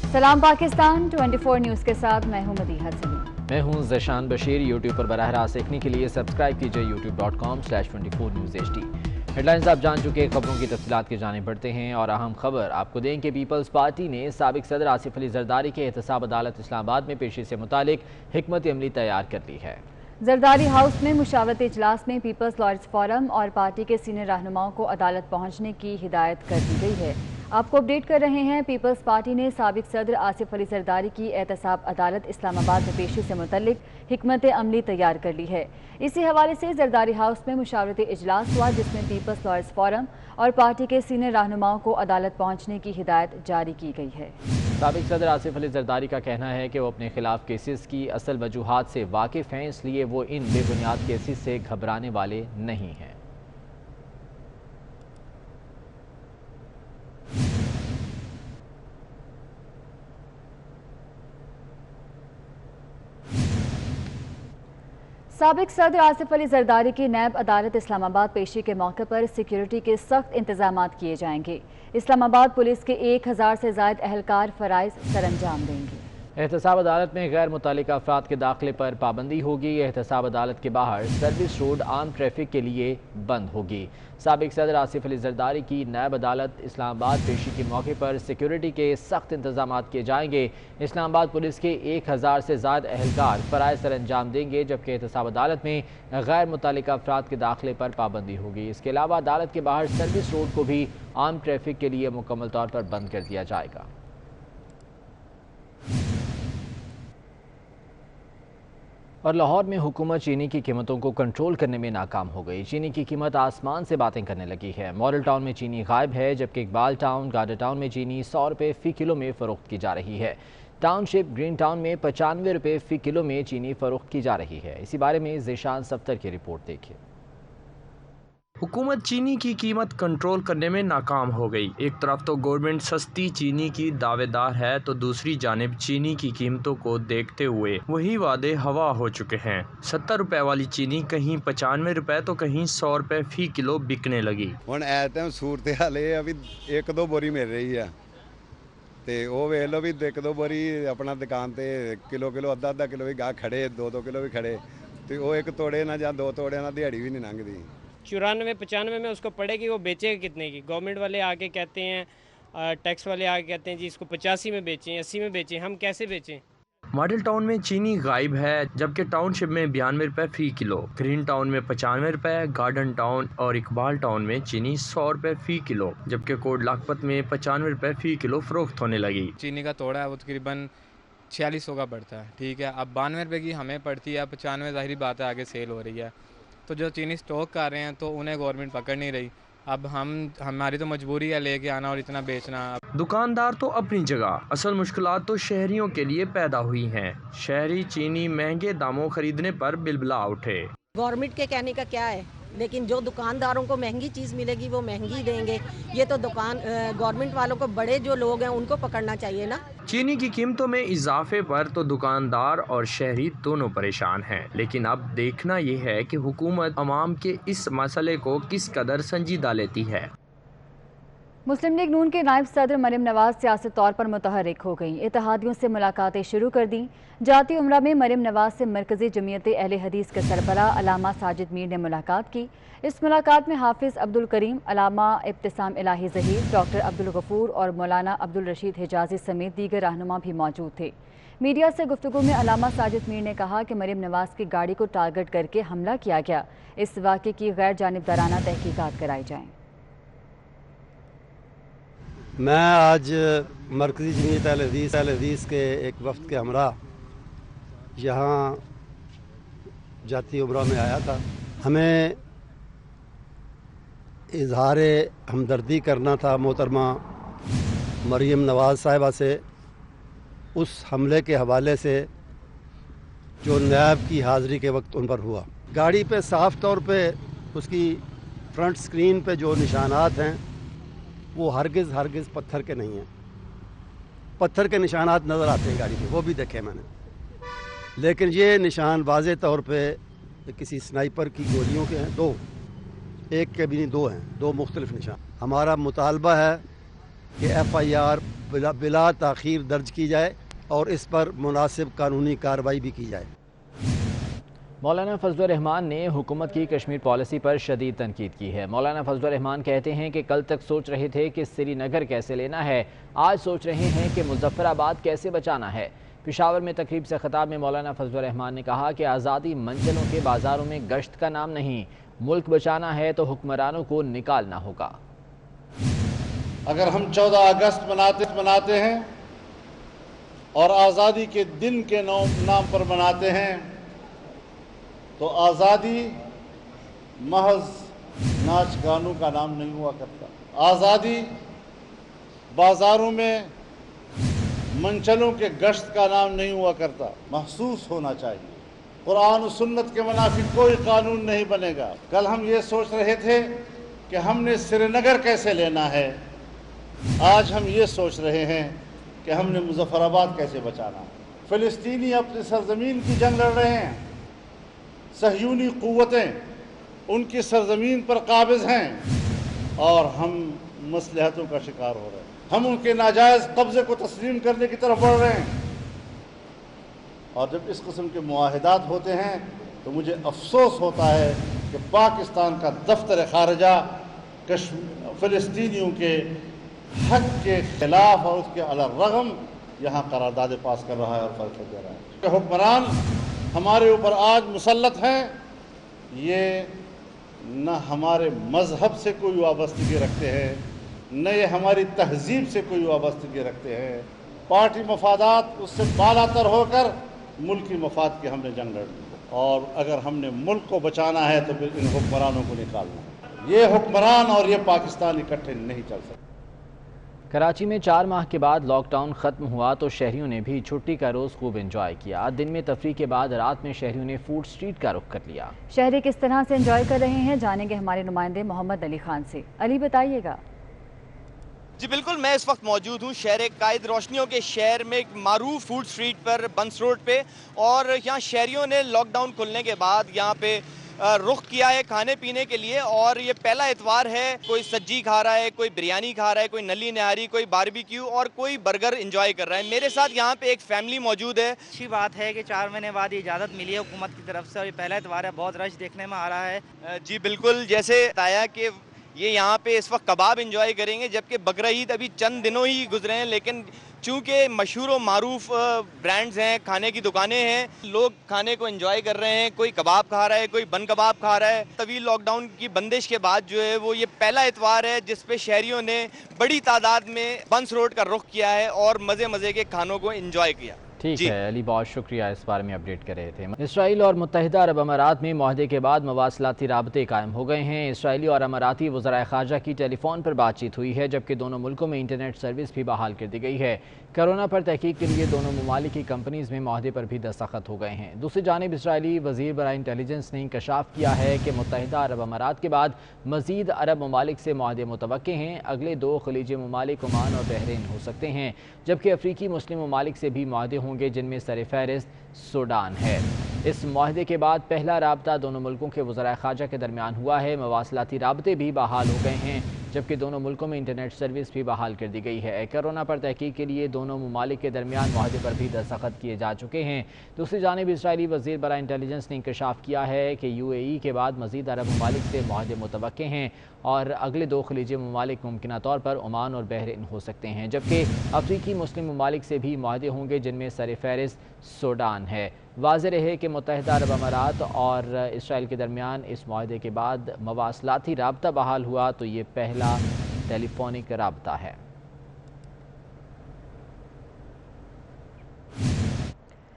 सलाम पाकिस्तान 24 न्यूज़ के साथ मैं हूं मदीहा सलीम। मैं हूं ज़शान बशीर। यूट्यूब पर बराह रास्त देखने के लिए सब्सक्राइब कीजिए youtube.com/24 News HD। हेडलाइंस आप जान चुके, खबरों की तफसीलात की जाने बढ़ते हैं और अहम खबर आपको दें कि पीपल्स पार्टी ने साबिक सदर आसिफ अली जरदारी के एहतसाब अदालत इस्लामाबाद में पेशी से मुतालिक हिकमत अमली तैयार कर ली है। जरदारी हाउस में मुशावरती इजलास में पीपल्स लॉयर्स फोरम और पार्टी के सीनियर रहनुमाओं को अदालत पहुंचने की हिदायत कर दी गई है। आपको अपडेट कर रहे हैं, पीपल्स पार्टी ने साबिक सदर आसिफ अली जरदारी की एहतसाब अदालत इस्लामाबाद में पेशी से मुतल्लिक हिकमत अमली तैयार कर ली है। इसी हवाले से जरदारी हाउस में मुशावरती इजलास हुआ, जिसमें पीपल्स लॉयर्स फोरम और पार्टी के सीनियर रहनुमाओं को अदालत पहुंचने की हिदायत जारी की गई है। साबिक सदर आसिफ अली जरदारी का कहना है कि वो अपने खिलाफ केसेस की असल वजूहात से वाकिफ़ हैं, इसलिए वो इन बेबुनियाद केसेस से घबराने वाले नहीं हैं। साबिक सदर आसिफ अली जरदारी की नैब अदालत इस्लामाबाद पेशी के मौके पर सिक्योरिटी के सख्त इंतजामात किए जाएंगे। इस्लामाबाद पुलिस के 1000 से ज़ायद अहलकार फराइज सरअंजाम देंगे। एहतसाब अदालत में गैर मुतालिका अफराद के दाखिले पर पाबंदी होगी। एहतसाब अदालत के बाहर सर्विस रोड आम ट्रैफिक के लिए बंद होगी। साबिक सदर आसिफ अली जरदारी की नैब अदालत इस्लामाबाद पेशी के मौके पर सिक्योरिटी के सख्त इंतजाम किए जाएंगे। इस्लामाबाद पुलिस के 1000 से ज़्यादा अहलकार फराइज सरअंजाम देंगे, जबकि एहतसाब अदालत में गैर मुतालिका अफराद के दाखिले पर पाबंदी होगी। इसके अलावा अदालत के बाहर सर्विस रोड को भी आम ट्रैफिक के लिए मुकम्मल तौर पर बंद कर दिया जाएगा। और लाहौर में हुकूमत चीनी की कीमतों को कंट्रोल करने में नाकाम हो गई। चीनी की कीमत आसमान से बातें करने लगी है। मॉडल टाउन में चीनी गायब है, जबकि इकबाल टाउन, गार्डर टाउन में चीनी 100 रुपये फ़ी किलो में फ़रोख्त की जा रही है। टाउनशिप ग्रीन टाउन में 95 रुपये फ़ी किलो में चीनी फ़रोख्त की जा रही है। इसी बारे में ज़ेशान सफ्तर की रिपोर्ट देखिए। हुकूमत चीनी की कीमत कंट्रोल करने में नाकाम हो गई। एक तरफ तो गवर्नमेंट सस्ती चीनी की दावेदार है, तो दूसरी जानिब चीनी की कीमतों को देखते हुए वही वादे हवा हो चुके हैं। 70 रुपए वाली चीनी कहीं 95 रुपए तो कहीं 100 रुपए फ़ी किलो बिकने लगी। ਹੁਣ ਇਸ ਟਾਈਮ ਸੂਰਤ ਹਾਲ ਇਹ ਆ ਵੀ ਇੱਕ ਦੋ ਬੋਰੀ ਮਿਲ ਰਹੀ ਆ ਤੇ ਉਹ ਵੇਖ ਲਓ ਵੀ ਇੱਕ ਦੋ ਬੋਰੀ ਆਪਣਾ ਦੁਕਾਨ ਤੇ ਕਿਲੋ ਅੱਧਾ ਕਿਲੋ ਵੀ ਗਾਹ ਖੜੇ 2 ਕਿਲੋ ਵੀ ਖੜੇ ਤੇ ਉਹ ਇੱਕ ਤੋੜੇ ਨਾ ਜਾਂ ਦੋ ਤੋੜਿਆਂ ਨਾਲ ਦਿਹਾੜੀ ਵੀ ਨਹੀਂ ਲੰਘਦੀ। 94-95 में उसको पड़ेगी, वो बेचेगा कितने की? गवर्नमेंट वाले आके कहते हैं, टैक्स वाले आके कहते हैं जी इसको 85 में बेचें, 80 में बेचें, हम कैसे बेचें? मॉडल टाउन में चीनी गायब है, जबकि टाउनशिप में 92 रुपए फ़ी किलो, ग्रीन टाउन में 95 रुपए, गार्डन टाउन और इकबाल टाउन में चीनी 100 रुपए फ़ी किलो, जबकि कोट लाखपत में 95 रुपए फ़ी किलो फरोख्त होने लगी। चीनी का तोड़ा है वो तकरीबन 4600 का पड़ता है, ठीक है। अब 92 रुपये की हमें पड़ती है, 95 ज़ाहिरी बात है आगे सेल हो रही है। तो जो चीनी स्टॉक कर रहे हैं तो उन्हें गवर्नमेंट पकड़ नहीं रही। अब हमारी तो मजबूरी है लेके आना और इतना बेचना। दुकानदार तो अपनी जगह, असल मुश्किलात तो शहरियों के लिए पैदा हुई हैं। शहरी चीनी महंगे दामों खरीदने पर बिलबिला उठे। गवर्नमेंट के कहने का क्या है, लेकिन जो दुकानदारों को महंगी चीज़ मिलेगी वो महंगी देंगे। ये तो गवर्नमेंट वालों को, बड़े जो लोग हैं उनको पकड़ना चाहिए ना। चीनी की कीमतों में इजाफे पर तो दुकानदार और शहरी दोनों परेशान हैं, लेकिन अब देखना ये है कि हुकूमत अवाम के इस मसले को किस कदर संजीदा लेती है। मुस्लिम लीग नून के नायब सदर मरियम नवाज सियासी तौर पर मुतहर्रिक हो गईं। इत्तेहादियों से मुलाकातें शुरू कर दी। जाती उम्रा में मरियम नवाज से मरकजी जमीयत अहले हदीस के सरबराह अलामा साजिद मीर ने मुलाकात की। इस मुलाकात में हाफिज अब्दुल करीम, अलामा इब्तिसाम इलाही ज़हीर, डॉक्टर अब्दुल गफूर और मौलाना अब्दुल रशीद हिजाजी समेत दीगर रहनुमा भी मौजूद थे। मीडिया से गुफ्तगू में अलामा साजिद मीर ने कहा कि मरियम नवाज की गाड़ी को टारगेट करके हमला किया गया। इस वाक़े की गैर जानिबदाराना तहकीकात कराई जाएँ। मैं आज मरकज़ी जमीयत अहले हदीस के एक वफ़द के हमरा यहाँ जाती उम्रा में आया था। हमें इजहार हमदर्दी करना था मोहतरमा मरियम नवाज़ साहिबा से, उस हमले के हवाले से जो नायब की हाज़िरी के वक्त उन पर हुआ। गाड़ी पे साफ़ तौर पे उसकी फ्रंट स्क्रीन पे जो निशानात हैं वो हरगिज़ पत्थर के नहीं हैं। पत्थर के निशानात नज़र आते हैं गाड़ी पे, वो भी देखे मैंने, लेकिन ये निशान वाज़े तौर पे किसी स्नाइपर की गोलियों के हैं। दो, एक के भी नहीं, दो हैं, दो मुख्तलिफ निशान। हमारा मुतालबा है کہ FIR بلا تاخیر درج کی جائے اور اس پر مناسب قانونی کارروائی بھی کی جائے۔ مولانا فضل الرحمان نے حکومت کی کشمیر پالیسی پر شدید تنقید کی ہے۔ مولانا فضل الرحمان کہتے ہیں کہ کل تک سوچ رہے تھے کہ سری نگر کیسے لینا ہے، آج سوچ رہے ہیں کہ مظفر آباد کیسے بچانا ہے۔ پشاور میں تقریب سے خطاب میں مولانا فضل الرحمان نے کہا کہ آزادی منچلوں کے بازاروں میں گشت کا نام نہیں، ملک بچانا ہے تو حکمرانوں کو نکالنا ہوگا۔ اگر ہم 14 اگست مناتے ہیں اور آزادی کے دن کے نام پر مناتے ہیں تو آزادی محض ناچ گانوں کا نام نہیں ہوا کرتا۔ آزادی بازاروں میں منچلوں کے گشت کا نام نہیں ہوا کرتا، محسوس ہونا چاہیے۔ قرآن و سنت کے منافی کوئی قانون نہیں بنے گا۔ کل ہم یہ سوچ رہے تھے کہ ہم نے سری نگر کیسے لینا ہے، آج ہم یہ سوچ رہے ہیں کہ ہم نے مظفر آباد کیسے بچانا ہے۔ فلسطینی اپنی سرزمین کی جنگ لڑ رہے ہیں، صہیونی قوتیں ان کی سرزمین پر قابض ہیں اور ہم مصلحتوں کا شکار ہو رہے ہیں۔ ہم ان کے ناجائز قبضے کو تسلیم کرنے کی طرف بڑھ رہے ہیں، اور جب اس قسم کے معاہدات ہوتے ہیں تو مجھے افسوس ہوتا ہے کہ پاکستان کا دفتر خارجہ فلسطینیوں کے حق کے خلاف اور اس کے علی الرغم یہاں قراردادیں پاس کر رہا ہے اور فیصلے دے رہا ہے۔ کہ حکمران ہمارے اوپر آج مسلط ہیں، یہ نہ ہمارے مذہب سے کوئی وابستگی رکھتے ہیں، نہ یہ ہماری تہذیب سے کوئی وابستگی رکھتے ہیں۔ پارٹی مفادات اس سے بالا تر ہو کر ملکی مفاد کی ہم نے جنگ لڑی، اور اگر ہم نے ملک کو بچانا ہے تو پھر ان حکمرانوں کو نکالنا ہے۔ یہ حکمران اور یہ پاکستان اکٹھے نہیں چل سکتے۔ کراچی میں 4 ماہ کے بعد لاک ڈاؤن ختم ہوا تو شہریوں نے بھی چھٹی کا روز خوب انجوائے کیا۔ دن میں تفریح کے بعد رات میں شہریوں نے فوڈ اسٹریٹ کا رخ کر لیا۔ شہری کس طرح سے انجوائے کر رہے ہیں جانیں گے ہمارے نمائندے محمد علی خان سے۔ علی بتائیے گا۔ جی بالکل، میں اس وقت موجود ہوں شہر قائد روشنیوں کے شہر میں ایک معروف فوڈ اسٹریٹ پر بنس روڈ پہ، اور یہاں شہریوں نے لاک ڈاؤن کھلنے کے بعد یہاں پہ رخ کیا ہے کھانے پینے کے لیے، اور یہ پہلا اتوار ہے۔ کوئی سجی کھا رہا ہے، کوئی بریانی کھا رہا ہے، کوئی نلی نہاری، کوئی باربیکیو اور کوئی برگر انجوائے کر رہا ہے۔ میرے ساتھ یہاں پہ ایک فیملی موجود ہے۔ اچھی بات ہے کہ 4 مہینے بعد اجازت ملی ہے حکومت کی طرف سے، اور یہ پہلا اتوار ہے، بہت رش دیکھنے میں آ رہا ہے۔ جی بالکل، جیسے بتایا کہ یہ یہاں پہ اس وقت کباب انجوائے کریں گے، جبکہ بقرعید ابھی چند دنوں ہی گزرے ہیں، لیکن چونکہ مشہور و معروف برانڈز ہیں، کھانے کی دکانیں ہیں، لوگ کھانے کو انجوائے کر رہے ہیں۔ کوئی کباب کھا رہا ہے، کوئی بن کباب کھا رہا ہے۔ طویل لاک ڈاؤن کی بندش کے بعد جو ہے وہ یہ پہلا اتوار ہے جس پہ شہریوں نے بڑی تعداد میں بنس روڈ کا رخ کیا ہے اور مزے کے کھانوں کو انجوائے کیا۔ ٹھیک ہے علی، بہت شکریہ، اس بارے میں اپڈیٹ کر رہے تھے۔ اسرائیل اور متحدہ عرب امارات میں معاہدے کے بعد مواصلاتی رابطے قائم ہو گئے ہیں۔ اسرائیلی اور اماراتی وزرائے خارجہ کی ٹیلی فون پر بات چیت ہوئی ہے، جبکہ دونوں ملکوں میں انٹرنیٹ سروس بھی بحال کر دی گئی ہے۔ کرونا پر تحقیق کے لیے دونوں ممالک کی کمپنیز میں معاہدے پر بھی دستخط ہو گئے ہیں۔ دوسری جانب اسرائیلی وزیر برائے انٹیلیجنس نے انکشاف کیا ہے کہ متحدہ عرب امارات کے بعد مزید عرب ممالک سے معاہدے متوقع ہیں۔ اگلے 2 خلیجی ممالک عمان اور بحرین ہو سکتے ہیں، جبکہ افریقی مسلم ممالک سے بھی معاہدے ہوں گے، جن میں سر فہرست سوڈان ہے۔ اس معاہدے کے بعد پہلا رابطہ دونوں ملکوں کے وزرائے خارجہ کے درمیان ہوا ہے۔ مواصلاتی رابطے بھی بحال ہو گئے ہیں، جبکہ دونوں ملکوں میں انٹرنیٹ سروس بھی بحال کر دی گئی ہے۔ کرونا پر تحقیق کے لیے دونوں ممالک کے درمیان معاہدے پر بھی دستخط کیے جا چکے ہیں۔ دوسری جانب اسرائیلی وزیر برائے انٹیلیجنس نے انکشاف کیا ہے کہ UAE کے بعد مزید عرب ممالک سے معاہدے متوقع ہیں، اور اگلے 2 خلیجی ممالک ممکنہ طور پر عمان اور بحرین ہو سکتے ہیں، جبکہ افریقی مسلم ممالک سے بھی معاہدے ہوں گے، جن میں سر فہرست سوڈان ہے۔ واضح رہے کہ متحدہ عرب امارات اور اسرائیل کے درمیان اس معاہدے کے بعد مواصلاتی رابطہ بحال ہوا تو یہ پہلا ٹیلی فونک رابطہ ہے۔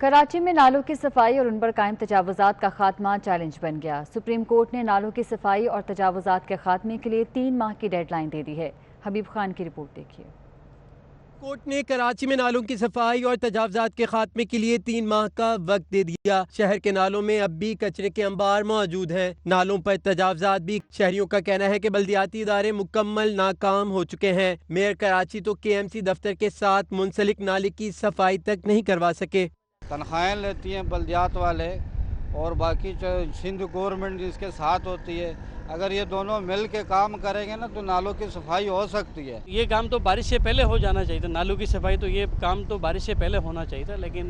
کراچی میں نالوں کی صفائی اور ان پر قائم تجاوزات کا خاتمہ چیلنج بن گیا۔ سپریم کورٹ نے نالوں کی صفائی اور تجاوزات کے خاتمے کے لیے 3 ماہ کی ڈیڈ لائن دے دی ہے۔ حبیب خان کی رپورٹ دیکھیے۔ کورٹ نے کراچی میں نالوں کی صفائی اور تجاوزات کے خاتمے کے لیے 3 ماہ کا وقت دے دیا۔ شہر کے نالوں میں اب بھی کچرے کے انبار موجود ہیں۔ نالوں پر تجاوزات بھی شہریوں کا کہنا ہے کہ بلدیاتی ادارے مکمل ناکام ہو چکے ہیں۔ میئر کراچی تو KMC دفتر کے ساتھ منسلک نالے کی صفائی تک نہیں کروا سکے۔ تنخواہیں لیتی ہیں بلدیات والے، اور باقی جو سندھ گورنمنٹ جس کے ساتھ ہوتی ہے، अगर ये दोनों मिल के काम करेंगे ना तो नालों की सफाई हो सकती है। ये काम तो बारिश से पहले हो जाना चाहिए था, नालों की सफाई तो ये काम तो बारिश से पहले होना चाहिए था, लेकिन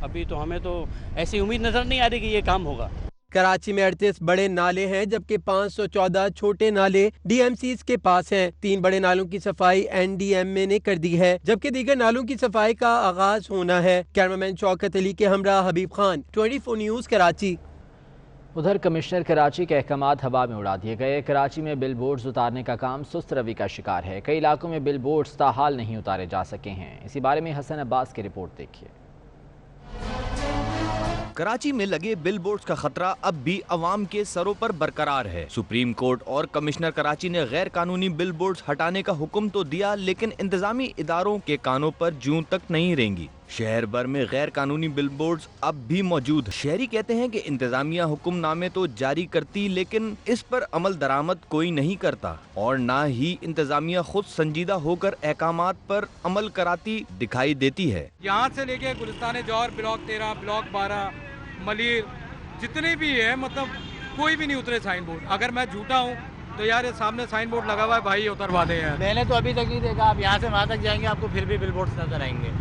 अभी तो हमें तो ऐसी उम्मीद नज़र नहीं आ रही कि ये काम होगा। कराची में 38 बड़े नाले हैं जबकि 514 छोटे नाले DMCs के पास हैं। 3 बड़े नालों की सफाई NDMA ने कर दी है जबकि दीगर नालों की सफाई का आगाज होना है। कैमरामैन शौकत अली के हमरा हबीब खान, 24 न्यूज़ कराची। उधर कमिश्नर कराची के अहकामात हवा में उड़ा दिए गए। कराची में बिल बोर्ड्स उतारने का काम सुस्त रवि का शिकार है। कई इलाकों में बिल बोर्ड्स ताहाल नहीं उतारे जा सके हैं। इसी बारे में हसन अब्बास की रिपोर्ट देखिए। कराची में लगे बिल बोर्ड्स का खतरा अब भी अवाम के सरों पर बरकरार है। सुप्रीम कोर्ट और कमिश्नर कराची ने गैर कानूनी बिल बोर्ड्स हटाने का हुक्म तो दिया, लेकिन इंतजामी इदारों के कानों पर जूं तक नहीं रेंगी। शहर भर में गैर कानूनी बिल बोर्ड्स अब भी मौजूद। शहरी कहते हैं कि इंतजामिया हुक्मनामे तो जारी करती, लेकिन इस पर अमल दरामद कोई नहीं करता और ना ही इंतजामिया खुद संजीदा होकर अहकामात पर अमल कराती दिखाई देती है। यहाँ से लेके गुलिस्तान जौहर, ब्लॉक 13, ब्लॉक 12, मलिर, जितने भी है, मतलब कोई भी नहीं उतरे साइन बोर्ड। अगर मैं झूठा हूँ तो यार सामने साइन बोर्ड लगा हुआ है, भाई उतरवा दे यार। मैंने तो अभी तक नहीं देखा। आप यहाँ से वहाँ तक जाएंगे आपको फिर भी बिल बोर्ड नजर आएंगे।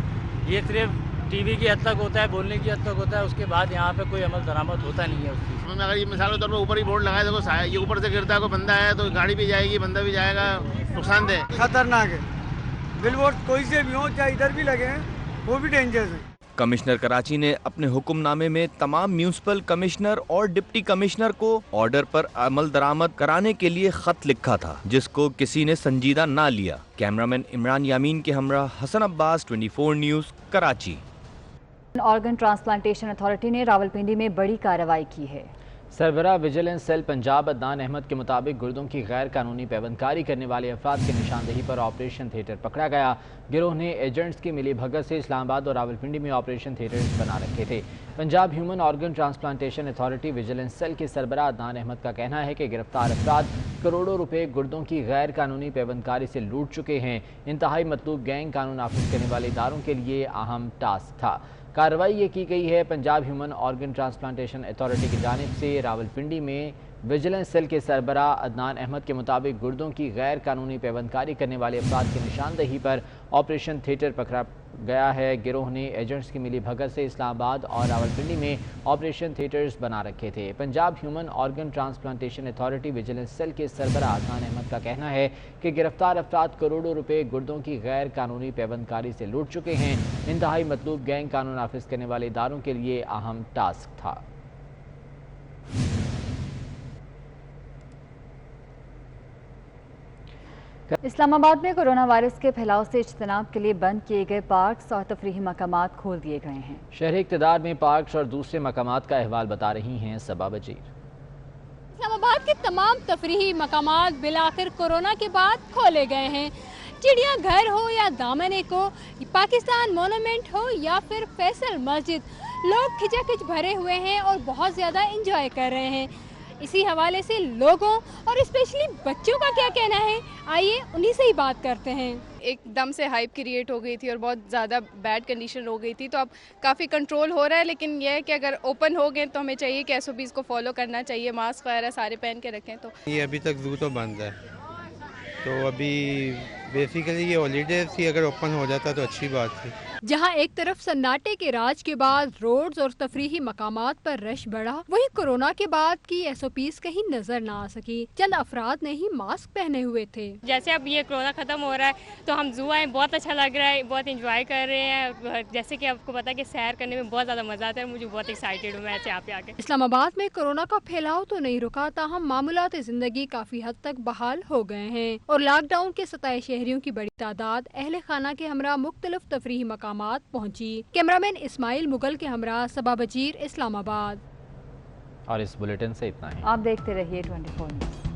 ये सिर्फ टीवी की हद तक होता है, बोलने की हद तक होता है, उसके बाद यहाँ पे कोई अमल दरामद होता नहीं है उस चीज़ में। अगर ये मिसाल के तौर पर ऊपर ही बोर्ड लगाए, देखो ये ऊपर से गिरता है, कोई बंदा है तो गाड़ी भी जाएगी, बंदा भी जाएगा, नुकसानदेह, खतरनाक है। बिल बोर्ड कोई से भी हो, चाहे इधर भी लगे हैं, वो भी डेंजरस है। कमिश्नर कराची ने अपने हुक्मनामे में तमाम म्यूनिसिपल कमिश्नर और डिप्टी कमिश्नर को ऑर्डर पर अमल दरामद कराने के लिए खत लिखा था, जिसको किसी ने संजीदा ना लिया। कैमरामैन इमरान यामीन के हमरा Hasan Abbas, 24 news Karachi. Organ transplantation authority ने रावलपिंडी में बड़ी कार्रवाई की है। सरबराह विजिलेंस सेल पंजाब अदनान अहमद के मुताबिक गुर्दों की गैर कानूनी पैबंदकारी करने वाले अफराद की निशानदेही पर ऑपरेशन थिएटर पकड़ा गया। गिरोह ने एजेंट्स की मिली भगत से इस्लामाबाद और रावलपिंडी में ऑपरेशन थिएटर्स बना रखे थे। Punjab human organ transplantation authority vigilance cell के सरबराह अदनान अहमद का कहना है कि गिरफ्तार अफराद करोड़ों रुपए गुर्दों की गैर कानूनी पैबंदकारी से लूट चुके हैं। इंतहाई मतलूब गैंग कानून नाफिज करने वाले इदारों के लिए अहम टास्क था। कार्रवाई ये की गई है Punjab human organ transplantation authority की जानिब से। रावलपिंडी में विजिलेंस सेल के सरबराह अदनान अहमद के मुताबिक गुर्दों की गैर कानूनी पैबंदकारी करने वाले अफराद की निशानदेही पर ऑपरेशन थिएटर पकड़ा गया है। गिरोह ने एजेंट्स की मिली भगत से इस्लामाबाद और रावलपिंडी में ऑपरेशन थिएटर्स बना रखे थे। Punjab human organ transplantation authority vigilance cell के सरबराह अदनान अहमद का कहना है कि गिरफ्तार अफराद करोड़ों रुपए गुर्दों की गैर कानूनी पैबंदकारी से लूट चुके हैं। इंतहाई मतलूब गैंग कानून नाफिज करने वाले इदारों के लिए अहम टास्क था। इस्लामाबाद में कोरोना वायरस के फैलाव से इज्तनाब के लिए बंद किए गए पार्क्स और तफरीही मकामात खोल दिए गए हैं। शहरी इक़्तिदार में पार्क्स और दूसरे मकामात का अहवाल बता रही हैं सबा बजीर। इस्लामाबाद के तमाम तफरीही मकामात बिलाखिर कोरोना के बाद खोले गए हैं। चिड़िया घर हो या दामन को, पाकिस्तान मोनूमेंट हो या फिर फैसल मस्जिद, लोग खिचाखिच भरे हुए हैं और बहुत ज़्यादा इंजॉय कर रहे हैं। इसी हवाले से लोगों और स्पेशली बच्चों का क्या कहना है, आइए उन्हीं से ही बात करते हैं। एकदम से हाइप क्रिएट हो गई थी और बहुत ज़्यादा बैड कंडीशन हो गई थी, तो अब काफ़ी कंट्रोल हो रहा है। लेकिन यह है कि अगर ओपन हो गए तो हमें चाहिए कि SOPs को फॉलो करना चाहिए, मास्क वगैरह सारे पहन के रखें। तो ये अभी तक ज़ू तो बंद है, तो अभी बेसिकली ये हॉलीडेज थी, अगर ओपन हो जाता तो अच्छी बात थी। जहां एक तरफ सन्नाटे के राज के बाद रोड्स और तफरीही मकामात पर रश बढ़ा, वहीं कोरोना के बाद की SOPs कहीं नजर ना आ सकी। चंद अफराद ने ही मास्क पहने हुए थे। जैसे अब ये कोरोना खत्म हो रहा है तो हम ज़ू आए, बहुत अच्छा लग रहा है, बहुत इंजॉय कर रहे हैं। जैसे कि आपको पता है कि सैर करने में बहुत ज़्यादा मजा आता है, मुझे बहुत एक्साइटेड हूँ मैं ऐसे यहाँ पे आके। इस्लामाबाद में कोरोना का फैलाव तो नहीं रुका, ताहम मामूलात जिंदगी काफी हद तक बहाल हो गए हैं और लॉकडाउन के सताए शहरियों की बड़ी तादाद अहले खाना के हमरा मुख्तलिफ तफरीही मकामात पहुंची। कैमरामैन इस्माइल मुगल के हमरा सबा बजीर, इस्लामाबाद। और इस बुलेटिन से इतना ही। आप देखते रहिए 24 न्यूज़।